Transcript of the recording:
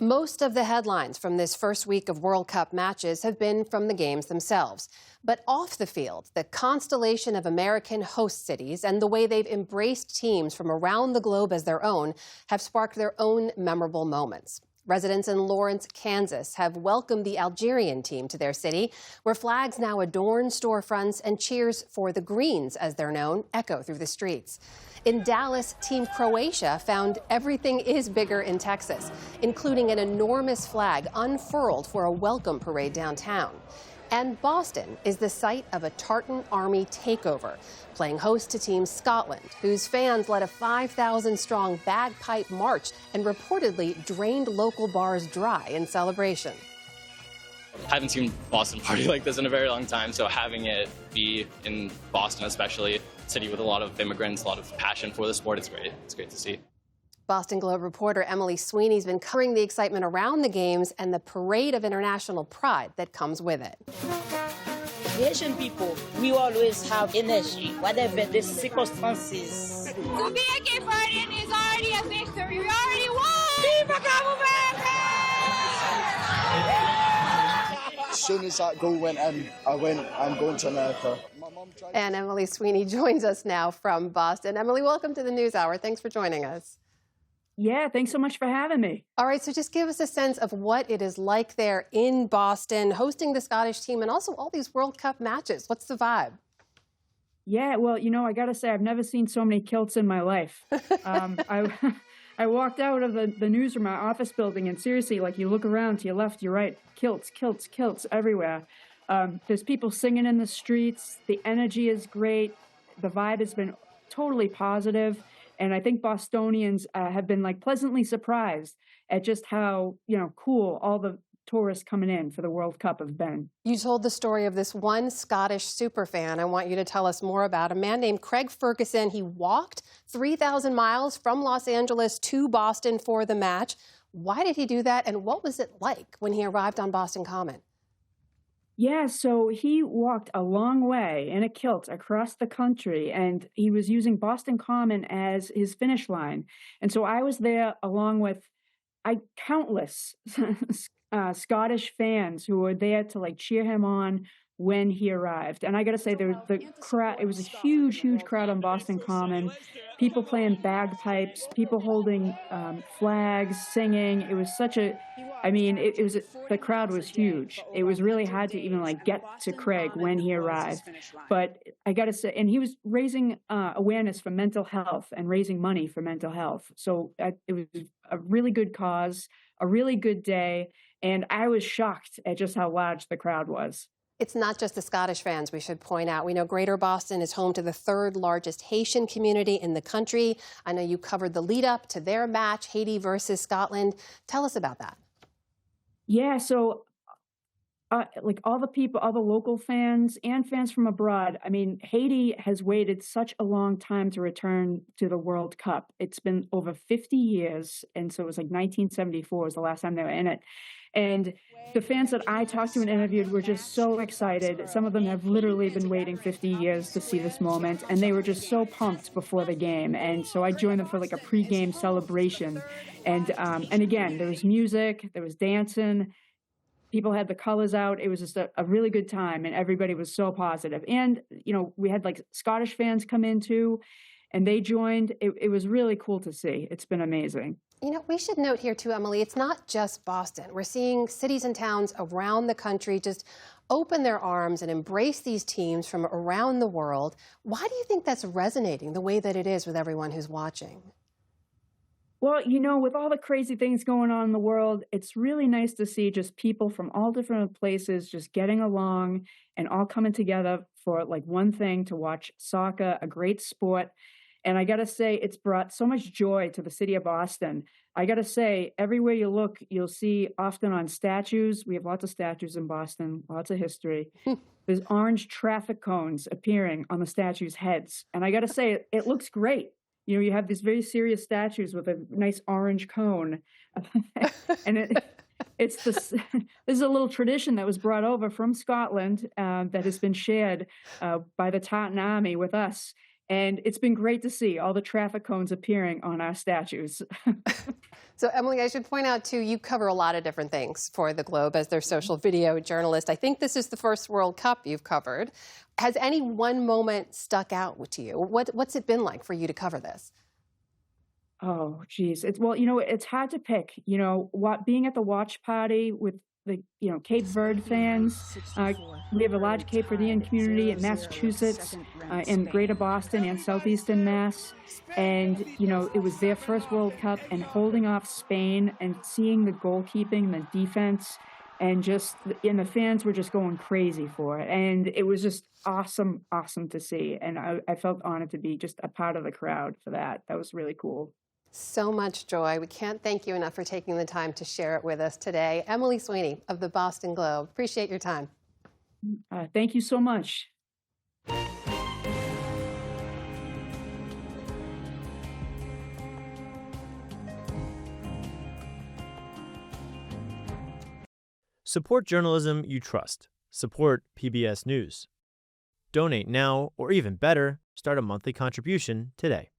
Most of the headlines from this first week of World Cup matches have been from the games themselves. But off the field, the constellation of American host cities and the way they've embraced teams from around the globe as their own have sparked their own memorable moments. Residents in Lawrence, Kansas have welcomed the Algerian team to their city, where flags now adorn storefronts and cheers for the Greens, as they're known, echo through the streets. In Dallas, Team Croatia found everything is bigger in Texas, including an enormous flag unfurled for a welcome parade downtown. And Boston is the site of a Tartan Army takeover, playing host to Team Scotland, whose fans led a 5,000-strong bagpipe march and reportedly drained local bars dry in celebration. I haven't seen Boston party like this in a very long time, so having it be in Boston, especially a city with a lot of immigrants, a lot of passion for the sport, it's great. It's great to see. Boston Globe reporter Emily Sweeney has been covering the excitement around the games and the parade of international pride that comes with it. Asian people, we always have energy, whatever the circumstances. To be a Cape Verdean is already a victory. We already won! Viva Cabo Verde! As soon as that goal went in, I went, I'm going to America. And Emily Sweeney joins us now from Boston. Emily, welcome to the News Hour. Thanks for joining us. Yeah, thanks so much for having me. All right, so just give us a sense of what it is like there in Boston, hosting the Scottish team and also all these World Cup matches. What's the vibe? Yeah, well, I got to say, I've never seen so many kilts in my life. I walked out of the newsroom, my office building, and seriously, like, you look around to your left, your right, kilts, kilts, kilts everywhere. There's people singing in the streets. The energy is great. The vibe has been totally positive. And I think Bostonians have been pleasantly surprised at just how, cool all the tourists coming in for the World Cup have been. You told the story of this one Scottish superfan. I want you to tell us more about a man named Craig Ferguson. He walked 3,000 miles from Los Angeles to Boston for the match. Why did he do that? And what was it like when he arrived on Boston Common? Yeah, so he walked a long way in a kilt across the country, and he was using Boston Common as his finish line. And so I was there along with countless Scottish fans who were there to cheer him on when he arrived. And I got to say, the crowd, it was a huge, huge crowd on Boston Common. People playing bagpipes, people holding flags, singing. It was the crowd was huge. It was really hard to even get to Craig when he arrived. But I got to say, and he was raising awareness for mental health and raising money for mental health. So it was a really good cause, a really good day. And I was shocked at just how large the crowd was. It's not just the Scottish fans, we should point out. We know Greater Boston is home to the third largest Haitian community in the country. I know you covered the lead up to their match, Haiti versus Scotland. Tell us about that. Yeah, so all the people, all the local fans and fans from abroad, I mean, Haiti has waited such a long time to return to the World Cup. It's been over 50 years, and so it was 1974 was the last time they were in it. And the fans that I talked to and interviewed were just so excited. Some of them have literally been waiting 50 years to see this moment, and they were just so pumped before the game. And so I joined them for a pregame celebration. And again, there was music, there was dancing. People had the colors out. It was just a really good time, and everybody was so positive. And, we had Scottish fans come in too, and they joined. It was really cool to see. It's been amazing. We should note here too, Emily, it's not just Boston. We're seeing cities and towns around the country just open their arms and embrace these teams from around the world. Why do you think that's resonating the way that it is with everyone who's watching? Well, with all the crazy things going on in the world, it's really nice to see just people from all different places just getting along and all coming together for one thing, to watch soccer, a great sport. And I got to say, it's brought so much joy to the city of Boston. I got to say, everywhere you look, you'll see often on statues. We have lots of statues in Boston, lots of history. There's orange traffic cones appearing on the statues' heads. And I got to say, it looks great. You have these very serious statues with a nice orange cone. And this is a little tradition that was brought over from Scotland that has been shared by the Tartan Army with us. And it's been great to see all the traffic cones appearing on our statues. So, Emily, I should point out, too, you cover a lot of different things for the Globe as their social video journalist. I think this is the first World Cup you've covered. Has any one moment stuck out to you? What's it been like for you to cover this? Oh, geez. Well, it's hard to pick. Being at the watch party with the, Cape Verde fans. We have a large Cape Verdean community in Massachusetts, in Greater Boston and Southeastern Mass. And, it was their first World Cup, and holding off Spain and seeing the goalkeeping, the defense, and the fans were just going crazy for it. And it was just awesome to see. And I felt honored to be just a part of the crowd for that. That was really cool. So much joy. We can't thank you enough for taking the time to share it with us today. Emily Sweeney of the Boston Globe. Appreciate your time. Thank you so much. Support journalism you trust. Support PBS News. Donate now, or even better, start a monthly contribution today.